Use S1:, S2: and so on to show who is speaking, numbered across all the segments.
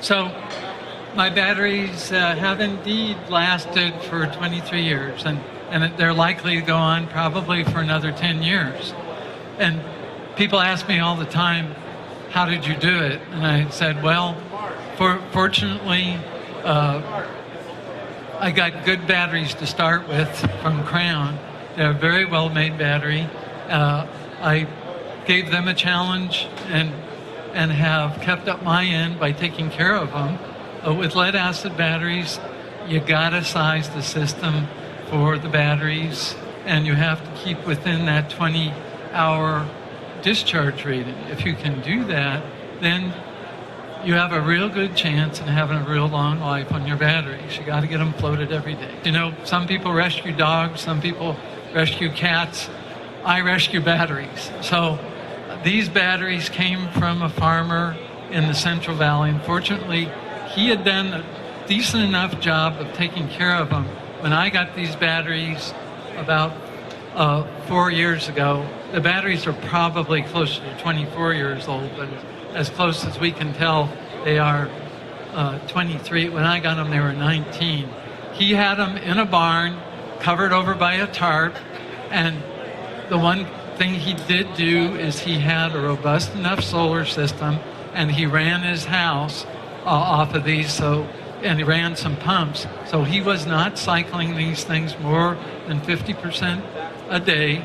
S1: So my batteries have indeed lasted for 23 years, and they're likely to go on probably for another 10 years. And people ask me all the time, how did you do it? And I said, well, fortunately, I got good batteries to start with from Crown. They're a very well-made battery. I gave them a challenge and have kept up my end by taking care of them. With lead acid batteries, you gotta size the system for the batteries, and you have to keep within that 20-hour discharge rating. If you can do that, then you have a real good chance in having a real long life on your batteries. You got to get them floated every day. You know, some people rescue dogs, some people rescue cats. I rescue batteries. So these batteries came from a farmer in the Central Valley. Unfortunately, he had done a decent enough job of taking care of them. When I got these batteries about 4 years ago, the batteries are probably closer to 24 years old, but as close as we can tell, they are 23. When I got them, they were 19. He had them in a barn, covered over by a tarp, and the one thing he did do is he had a robust enough solar system, and he ran his house off of these, and he ran some pumps. So he was not cycling these things more than 50% a day,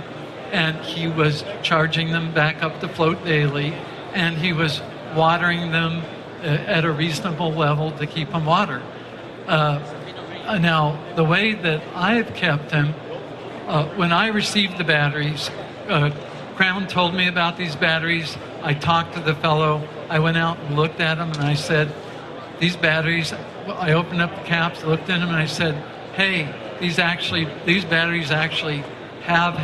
S1: and he was charging them back up to float daily, and he was watering them at a reasonable level to keep them watered. Now, the way that I've kept them, when I received the batteries, Crown told me about these batteries. I talked to the fellow. I went out and looked at them, and I said, these batteries, I opened up the caps, looked at them, and I said, hey, these batteries actually have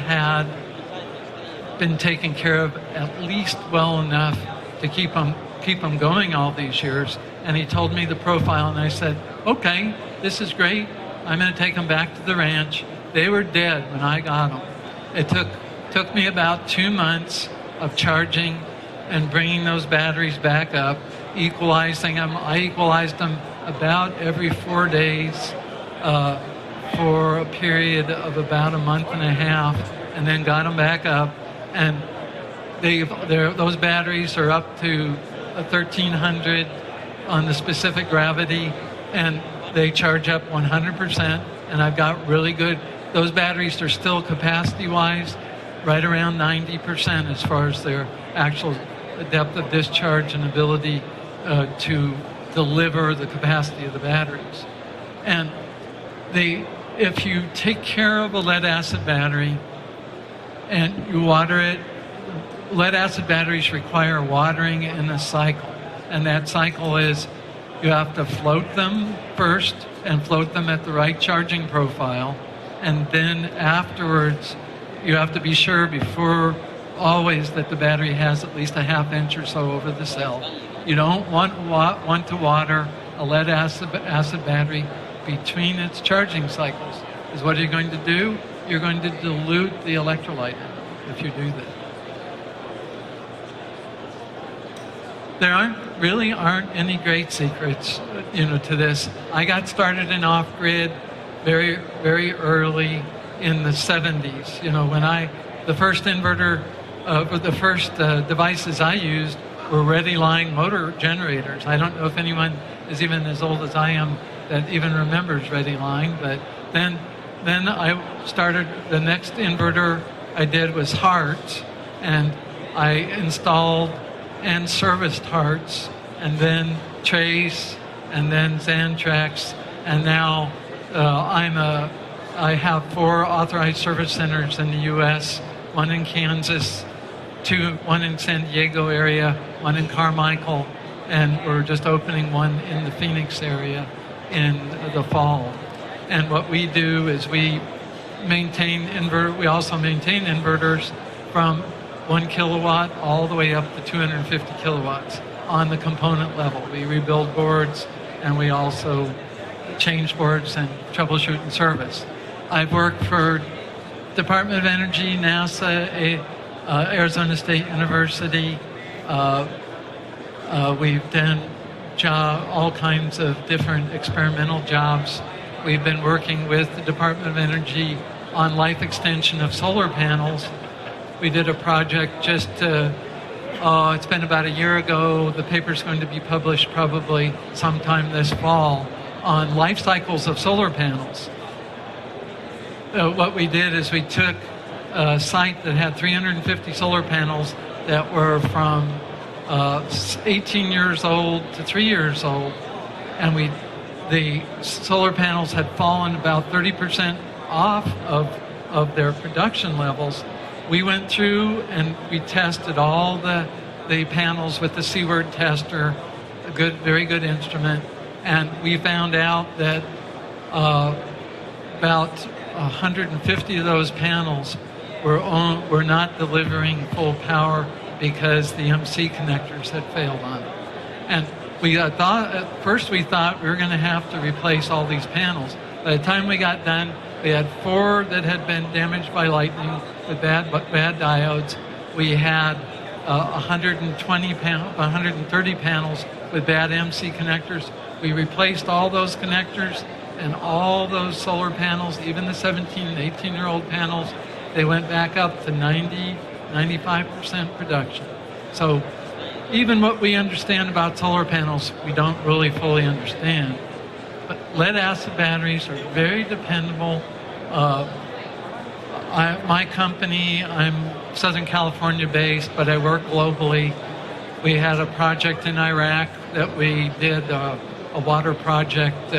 S1: been taken care of at least well enough to keep them going all these years. And he told me the profile, and I said, okay, this is great. I'm going to take them back to the ranch. They were dead when I got them. It took me about 2 months of charging and bringing those batteries back up, equalizing them. I equalized them about every 4 days for a period of about a month and a half, and then got them back up. And those batteries are up to 1,300 on the specific gravity, and they charge up 100%. And I've got really good. Those batteries are still capacity-wise right around 90% as far as their actual depth of discharge and ability to deliver the capacity of the batteries. And if you take care of a lead acid battery and you water it, lead acid batteries require watering in a cycle. And that cycle is you have to float them first and float them at the right charging profile. And then afterwards, you have to be sure before always that the battery has at least a ½ inch or so over the cell. You don't want to water a lead acid battery between its charging cycles. Because what are you going to do? You're going to dilute the electrolyte if you do that. There really aren't any great secrets, to this. I got started in off-grid very, very early in the 70s. When the first inverter, the first devices I used were ready line motor generators. I don't know if anyone is even as old as I am that even remembers ready line, but then I started, the next inverter I did was Hearts, and I installed and serviced Hearts, and then Trace, and then Xantrax, and now I have 4 authorized service centers in the U.S., 1 in Kansas, 1 in San Diego area, 1 in Carmichael, and we're just opening 1 in the Phoenix area in the fall. And what we do is we also maintain inverters from 1 kilowatt all the way up to 250 kilowatts on the component level. We rebuild boards, and we also change boards and troubleshoot and service. I've worked for Department of Energy, NASA, Arizona State University. We've done all kinds of different experimental jobs. We've been working with the Department of Energy on life extension of solar panels. We did a project just it's been about a year ago. The paper's going to be published probably sometime this fall on life cycles of solar panels. What we did is we took a site that had 350 solar panels that were from 18 years old to 3 years old, and the solar panels had fallen about 30% off of their production levels. We went through and we tested all the panels with the C-word tester, very good instrument, and we found out that about 150 of those panels were not delivering full power because the MC connectors had failed on it. And we thought, at first we thought we were going to have to replace all these panels. By the time we got done, we had 4 that had been damaged by lightning with bad diodes. We had 130 panels with bad MC connectors. We replaced all those connectors, and all those solar panels, even the 17 and 18-year-old panels, they went back up to 95% production. So even what we understand about solar panels, we don't really fully understand. But lead-acid batteries are very dependable. My company, I'm Southern California based, but I work globally. We had a project in Iraq that we did, a water project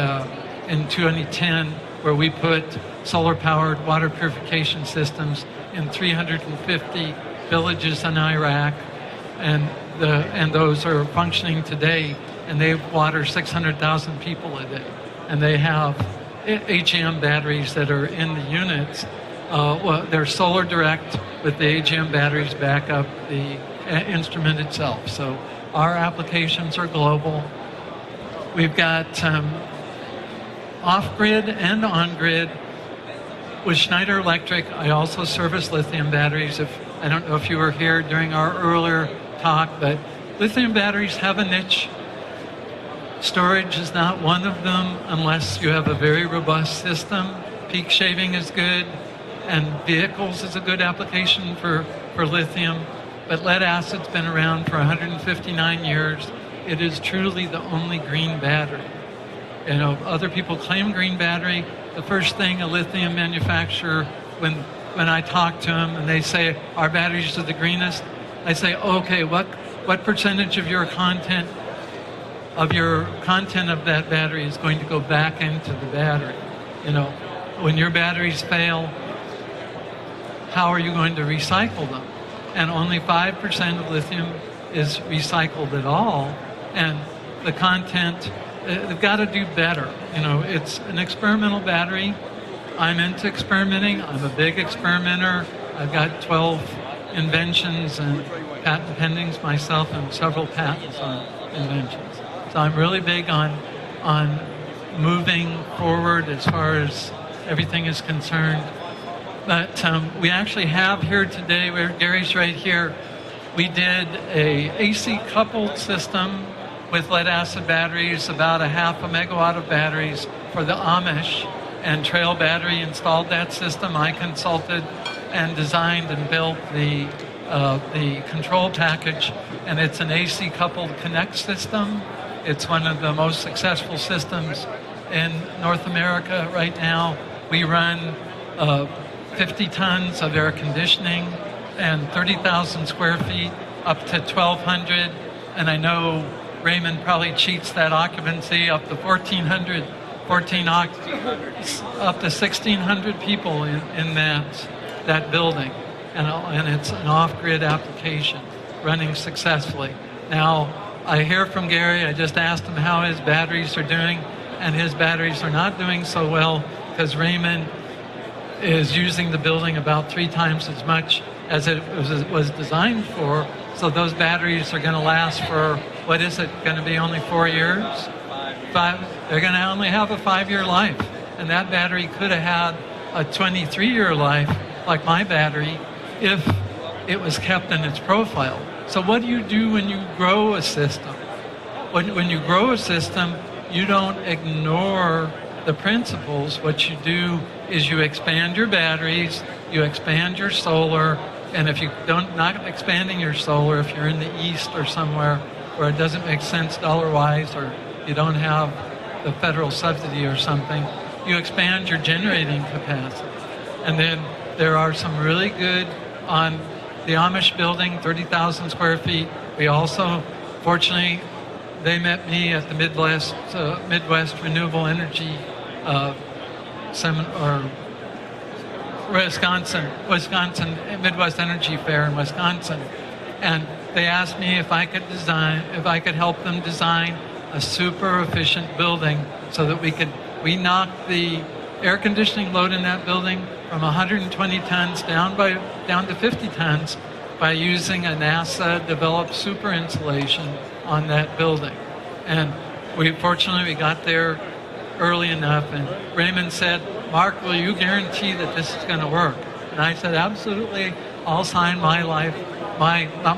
S1: in 2010, where we put solar-powered water purification systems in 350 villages in Iraq, and those are functioning today, and they water 600,000 people a day, and they have AGM batteries that are in the units. They're solar direct, with the AGM batteries back up the instrument itself. So our applications are global. We've got off-grid and on-grid. With Snyder Electric, I also service lithium batteries. I don't know if you were here during our earlier talk, but lithium batteries have a niche. Storage is not one of them unless you have a very robust system. Peak shaving is good, and vehicles is a good application for lithium. But lead acid's been around for 159 years. It is truly the only green battery. You know, other people claim green battery. The first thing a lithium manufacturer, when I talk to them and they say our batteries are the greenest, I say, okay, what percentage of your content of that battery is going to go back into the battery? You know, when your batteries fail, how are you going to recycle them? And only 5% of lithium is recycled at all, and the content, they've got to do better. You know, it's an experimental battery. I'm into experimenting. I'm a big experimenter. I've got 12 inventions and patent pendings myself, and several patents on inventions. So I'm really big on moving forward as far as everything is concerned. But we actually have here today, where Gary's right here, we did a AC coupled system with lead acid batteries, about a half a megawatt of batteries for the Amish, and Trail Battery installed that system. I consulted and designed and built the control package, and it's an AC coupled connect system. It's one of the most successful systems in North America right now. We run 50 tons of air conditioning and 30,000 square feet up to 1,200, and I know Raymond probably cheats that occupancy up to 1,400, up to 1,600 people in that building, and it's an off-grid application running successfully. Now, I hear from Gary, I just asked him how his batteries are doing, and his batteries are not doing so well because Raymond is using the building about 3 times as much as it was designed for. So those batteries are going to last for, what is it, going to be only 4 years? 5. They're going to only have a 5-year life. And that battery could have had a 23-year life, like my battery, if it was kept in its profile. So what do you do when you grow a system? when you grow a system, you don't ignore the principles. What you do is you expand your batteries, you expand your solar, and if you don't, not expanding your solar, if you're in the east or somewhere where it doesn't make sense dollar-wise, or you don't have the federal subsidy or something, you expand your generating capacity. And then there are some really good on the Amish building, 30,000 square feet. We also, fortunately, they met me at the Midwest Renewable Energy Wisconsin Midwest Energy Fair in Wisconsin, and they asked me if I could help them design a super efficient building so that we knocked the air conditioning load in that building from 120 tons down to 50 tons by using a NASA developed super insulation on that building. And fortunately we got there early enough, and Raymond said, "Mark, will you guarantee that this is going to work?" And I said, "Absolutely. I'll sign not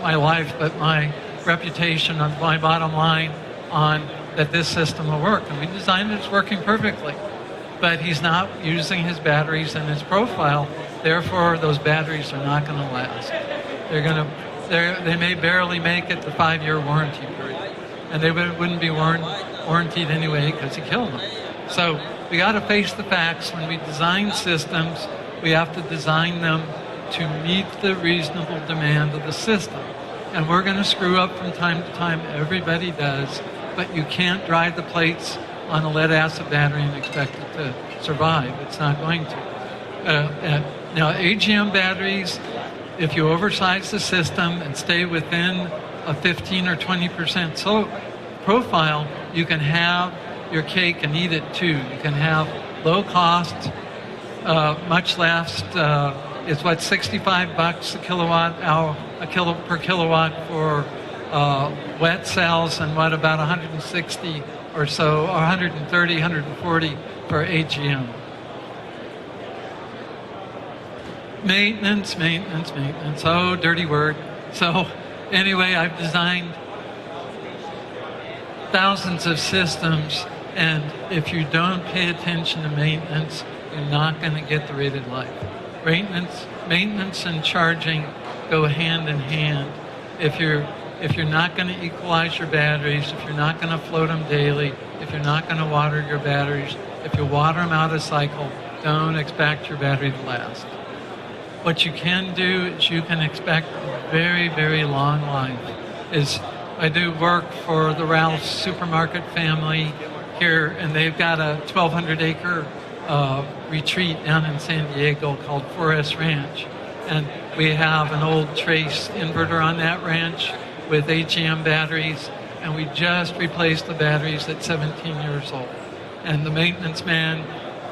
S1: my life, but my reputation on my bottom line on that this system will work." And we designed it, it's working perfectly. But he's not using his batteries in his profile, therefore those batteries are not going to last. They may barely make it the 5-year warranty period, and they wouldn't be warranted anyway because he killed them. So we got to face the facts. When we design systems, we have to design them to meet the reasonable demand of the system. And we're going to screw up from time to time. Everybody does. But you can't drive the plates on a lead-acid battery and expect it to survive. It's not going to. Now, AGM batteries, if you oversize the system and stay within a 15 or 20% profile, you can have your cake and eat it too. You can have low cost, much less. It's what, $65 a kilowatt hour, per kilowatt for wet cells, and what, about 160 or so, or 130, 140 for AGM. Maintenance. Oh, dirty word. So anyway, I've designed thousands of systems, and if you don't pay attention to maintenance, you're not going to get the rated life. Maintenance and charging go hand in hand. If you're not going to equalize your batteries, if you're not going to float them daily, if you're not going to water your batteries, if you water them out of cycle, don't expect your battery to last. What you can do is you can expect a very, very long life. I do work for the Ralph's supermarket family here, and they've got a 1,200-acre retreat down in San Diego called 4S Ranch. And we have an old Trace inverter on that ranch with AGM batteries, and we just replaced the batteries at 17 years old. And the maintenance man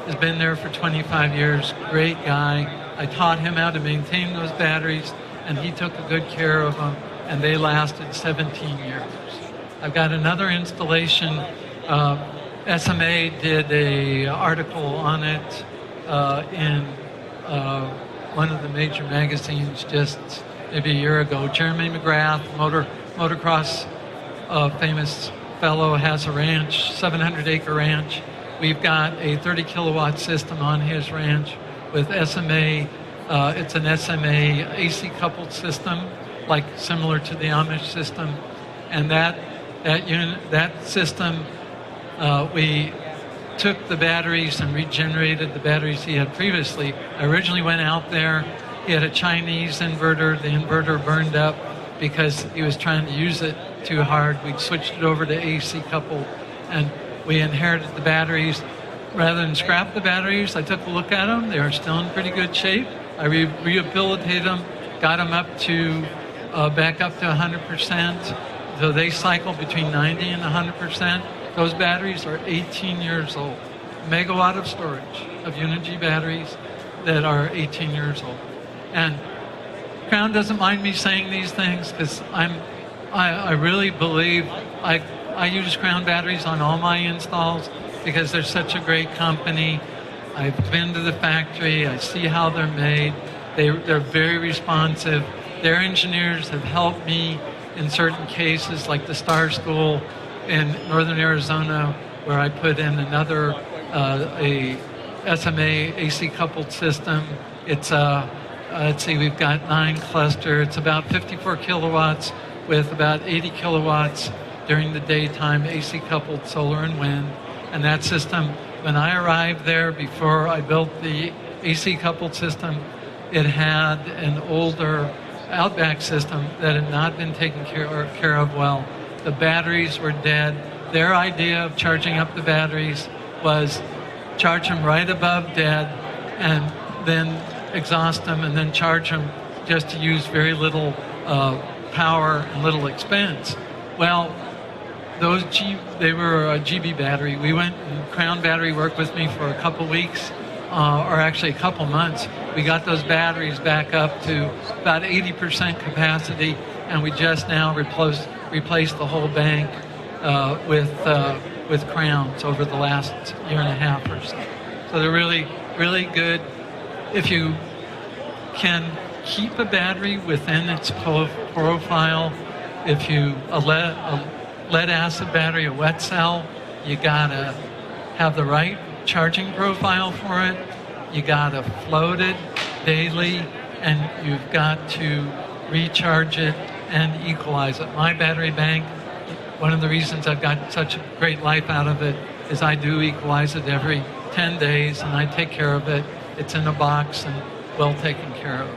S1: has been there for 25 years, great guy. I taught him how to maintain those batteries, and he took good care of them, and they lasted 17 years. I've got another installation. SMA did an article on it in one of the major magazines just maybe a year ago. Jeremy McGrath, motocross famous fellow, has a ranch, 700-acre ranch. We've got a 30-kilowatt system on his ranch with SMA. It's an SMA AC-coupled system, like similar to the Amish system. And that system, we took the batteries and regenerated the batteries he had previously. I originally went out there. He had a Chinese inverter. The inverter burned up because he was trying to use it too hard. We switched it over to AC coupled, and we inherited the batteries. Rather than scrap the batteries, I took a look at them. They are still in pretty good shape. I rehabilitated them, got them up to back up to 100%. So they cycle between 90 and 100%. Those batteries are 18 years old. Megawatt of storage of Unity batteries that are 18 years old. And Crown doesn't mind me saying these things because I really believe I use Crown batteries on all my installs because they're such a great company. I've been to the factory. I see how they're made. They're very responsive. Their engineers have helped me in certain cases, like the Star School. in northern Arizona where I put in another a SMA AC coupled system. It's let's see, we've got 9 cluster. It's about 54 kilowatts with about 80 kilowatts during the daytime, AC coupled solar and wind. And that system, when I arrived there, before I built the AC coupled system, it had an older Outback system that had not been taken care of well. The batteries were dead. Their idea of charging up the batteries was charge them right above dead and then exhaust them and then charge them just to use very little power and little expense. Well, they were a GB battery. We went and Crown Battery worked with me for a couple weeks, or actually a couple months. We got those batteries back up to about 80% capacity, and we just now replaced the whole bank with Crowns over the last year and a half or so. So they're really, really good. If you can keep a battery within its profile, if you a lead acid battery, a wet cell, you gotta have the right charging profile for it. You gotta float it daily, and you've got to recharge it and equalize it. My battery bank, one of the reasons I've got such a great life out of it is I do equalize it every 10 days, and I take care of it. It's in a box and well taken care of.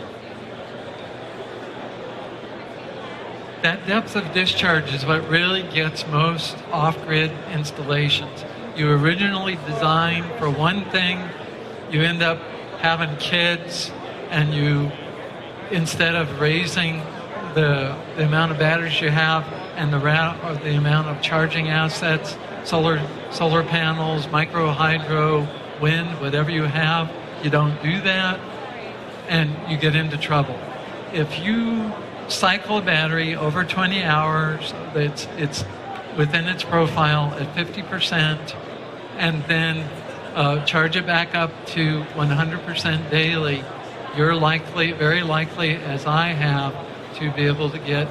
S1: That depth of discharge is what really gets most off-grid installations. You originally designed for one thing, you end up having kids, and you, instead of raising the amount of batteries you have and the amount of charging assets, solar panels, micro hydro, wind, whatever you have, you don't do that, and you get into trouble. If you cycle a battery over 20 hours, it's within its profile at 50%, and then charge it back up to 100% daily, you're likely, very likely, as I have, to be able to get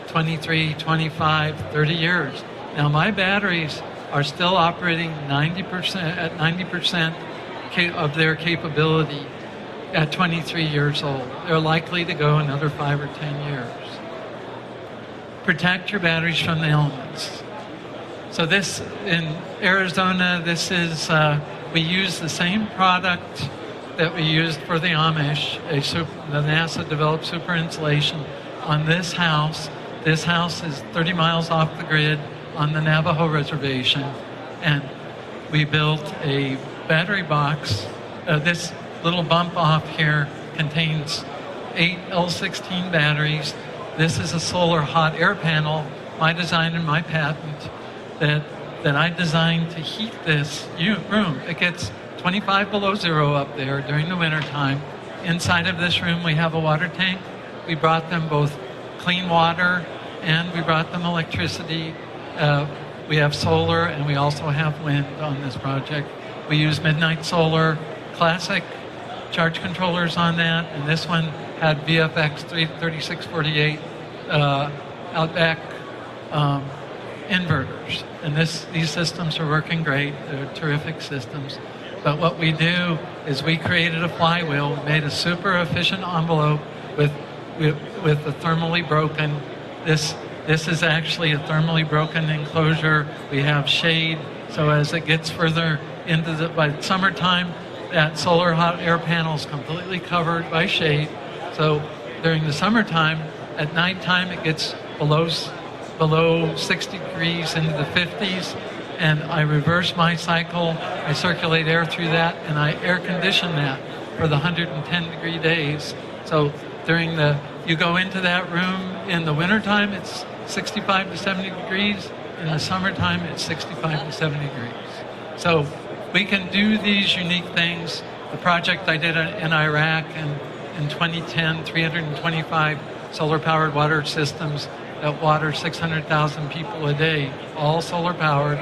S1: 23, 25, 30 years. Now my batteries are still operating 90% at 90% of their capability at 23 years old. They're likely to go another 5 or 10 years. Protect your batteries from the elements. So this, in Arizona, this is, we use the same product that we used for the Amish, the NASA-developed super insulation on this house. This house is 30 miles off the grid on the Navajo reservation, and we built a battery box. This little bump off here contains 8 L16 batteries. This is a solar hot air panel, my design and my patent, that I designed to heat this room. It gets 25 below zero up there during the winter time. Inside of this room we have a water tank. We brought them both clean water and we brought them electricity. We have solar and we also have wind on this project. We use Midnight Solar Classic charge controllers on that, and this one had VFX 3648 Outback inverters. And these systems are working great. They're terrific systems. But what we do is we created a flywheel. We made a super efficient envelope with the thermally broken. This is actually a thermally broken enclosure. We have shade, so as it gets further into by summertime, that solar hot air panel is completely covered by shade. So during the summertime, at nighttime it gets below 60 degrees into the 50s, and I reverse my cycle. I circulate air through that, and I air condition that for the 110 degree days. So you go into that room in the wintertime, it's 65 to 70 degrees. In the summertime, it's 65 to 70 degrees. So we can do these unique things. The project I did in Iraq in 2010, 325 solar-powered water systems that water 600,000 people a day, all solar-powered.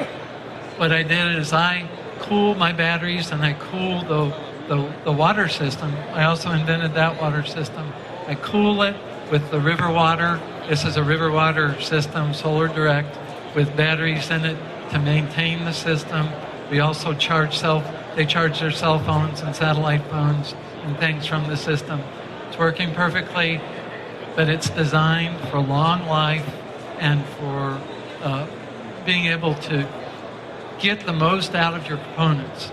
S1: What I did is I cool my batteries and I cool the water system. I also invented that water system. I cool it with the river water. This is a river water system, solar direct, with batteries in it to maintain the system. We also they charge their cell phones and satellite phones and things from the system. It's working perfectly, but it's designed for long life and for being able to get the most out of your components.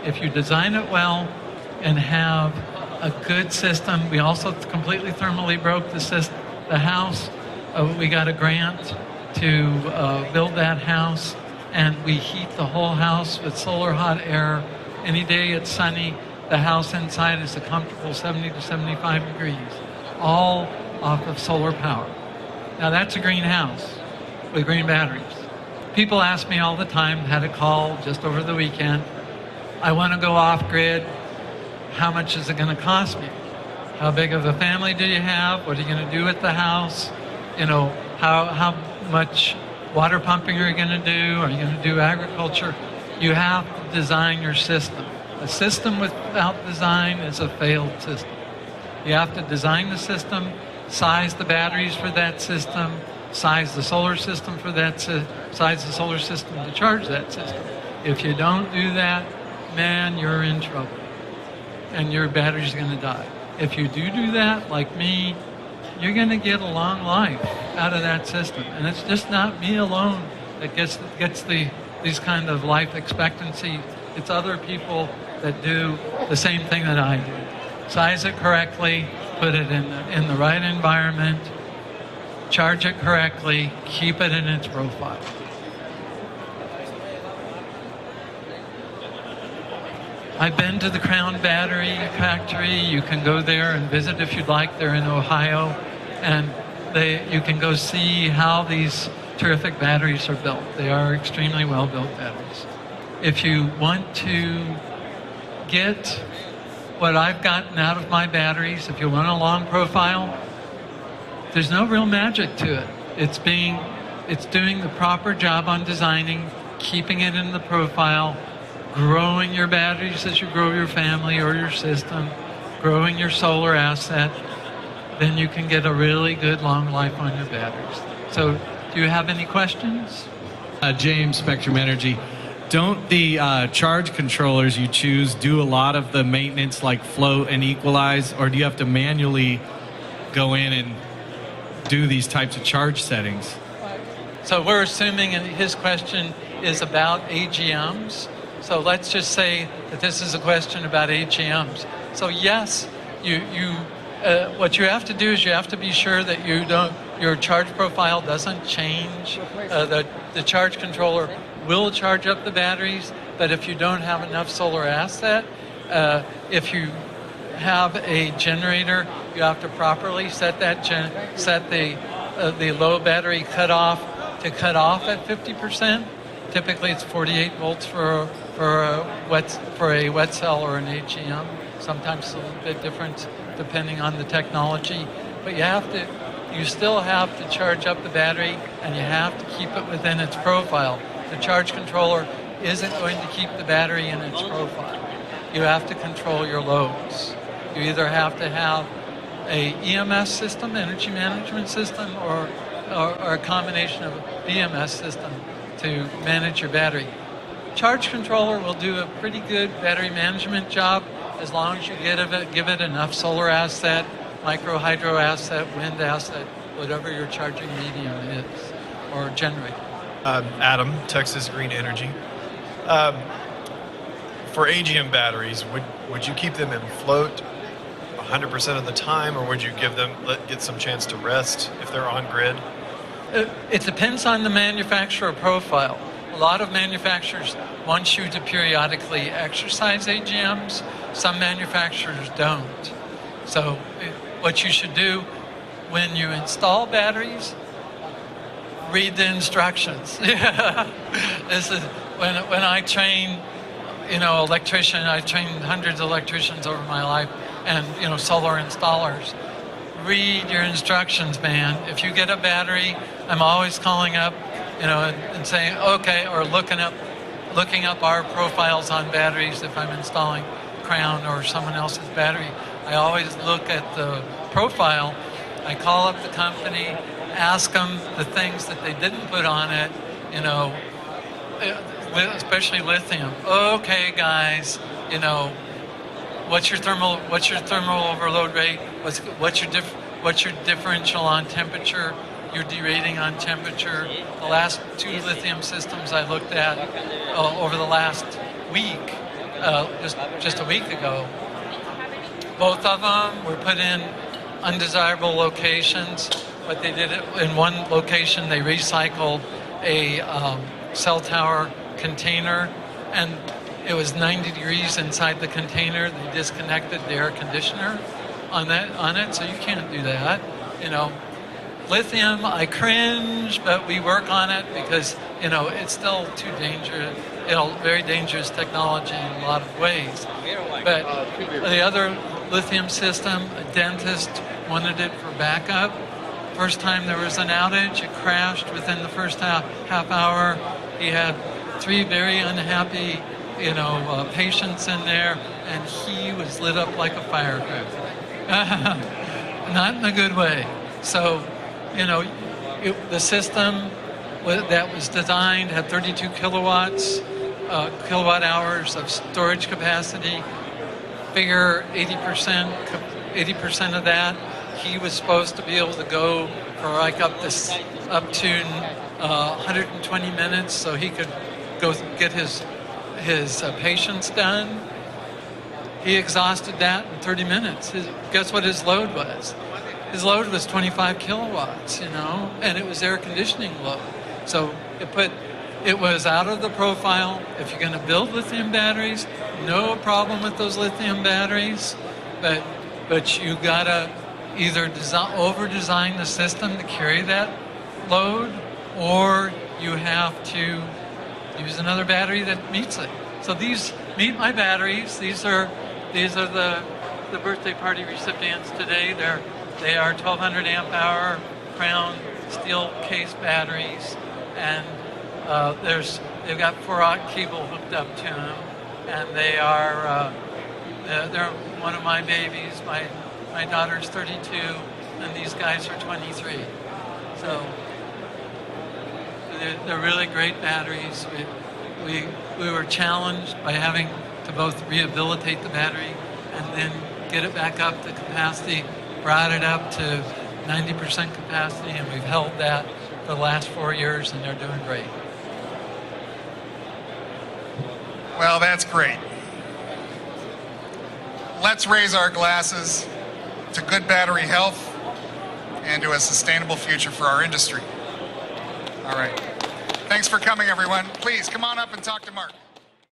S1: If you design it well and have a good system, we also completely thermally broke the house. We got a grant to build that house, and we heat the whole house with solar hot air. Any day it's sunny, the house inside is a comfortable 70 to 75 degrees, all off of solar power. Now that's a green house with green batteries. People ask me all the time, had a call just over the weekend, I want to go off grid, how much is it going to cost me? How big of a family do you have? What are you going to do with the house? You know, how much water pumping are you going to do? Are you going to do agriculture? You have to design your system. A system without design is a failed system. You have to design the system, size the batteries for that system, size the solar system for that, size the solar system to charge that system. If you don't do that, man, you're in trouble, and your battery's going to die. If you do that, like me, you're going to get a long life out of that system. And it's just not me alone that gets these kind of life expectancy. It's other people that do the same thing that I do. Size it correctly, put it in the right environment, charge it correctly, keep it in its profile. I've been to the Crown Battery factory. You can go there and visit if you'd like. They're in Ohio. And you can go see how these terrific batteries are built. They are extremely well-built batteries. If you want to get what I've gotten out of my batteries, if you want a long profile, there's no real magic to it. It's doing the proper job on designing, keeping it in the profile, growing your batteries as you grow your family or your system, growing your solar asset, then you can get a really good long life on your batteries. So, do you have any questions?
S2: James, Spectrum Energy. Don't the charge controllers you choose do a lot of the maintenance like float and equalize, or do you have to manually go in and do these types of charge settings?
S1: So we're assuming his question is about AGMs. So let's just say that this is a question about AGMs. So yes, what you have to do is you have to be sure that your charge profile doesn't change. The charge controller will charge up the batteries, but if you don't have enough solar asset, if you have a generator, you have to properly set the low battery cutoff to cut off at 50%. Typically, it's 48 volts for a wet cell or an AGM. Sometimes it's a little bit different depending on the technology, but you still have to charge up the battery, and you have to keep it within its profile. The charge controller isn't going to keep the battery in its profile. You have to control your loads. You either have to have a EMS system, energy management system, or a combination of a BMS system to manage your battery. Charge controller will do a pretty good battery management job as long as you give it enough solar asset, micro hydro asset, wind asset, whatever your charging medium is, or generator.
S3: Adam, Texas Green Energy. For AGM batteries, would you keep them in float 100% of the time, or would you get some chance to rest if they're on grid?
S1: It depends on the manufacturer profile. A lot of manufacturers want you to periodically exercise AGMs. Some manufacturers don't. So what you should do when you install batteries, read the instructions. This is when I train, electrician. I've trained hundreds of electricians over my life, and solar installers. Read your instructions, man. If you get a battery, I'm always calling up, and saying, okay, or looking up our profiles on batteries if I'm installing Crown or someone else's battery. I always look at the profile. I call up the company, ask them the things that they didn't put on it, you know, especially lithium. Okay, guys, you know, what's your thermal overload rate? What's your differential on temperature? Your derating on temperature. The last 2 lithium systems I looked at over the last week, just a week ago, both of them were put in undesirable locations, but they did it in one location. They recycled a cell tower container, and it was 90 degrees inside the container. They disconnected the air conditioner on it, so you can't do that. You know, lithium, I cringe, but we work on it because, you know, it's still too dangerous. Very dangerous technology in a lot of ways. But the other lithium system, a dentist wanted it for backup. First time there was an outage, it crashed within the first half hour. He had 3 very unhappy, you know, patients in there, and he was lit up like a firecracker. Not in a good way. So, you know, the system that was designed had 32 kilowatt hours of storage capacity. Figure 80% of that. He was supposed to be able to go for like up to 120 minutes, so he could go get his patients done. He exhausted that in 30 minutes. Guess what his load was? His load was 25 kilowatts, you know, and it was air conditioning load. So it was out of the profile. If you're going to build lithium batteries, no problem with those lithium batteries, but you gotta either over-design the system to carry that load, or you have to use another battery that meets it. So these meet my batteries. These are the birthday party recipients today. They are 1200 amp hour crown steel case batteries, and they've got 4-aught cable hooked up to them, and they're one of my babies. My daughter's 32, and these guys are 23. So they're really great batteries. We were challenged by having to both rehabilitate the battery and then get it back up to capacity, brought it up to 90% capacity, and we've held that for the last 4 years, and they're doing great.
S4: Well, that's great. Let's raise our glasses to good battery health and to a sustainable future for our industry. All right. Thanks for coming, everyone. Please come on up and talk to Mark.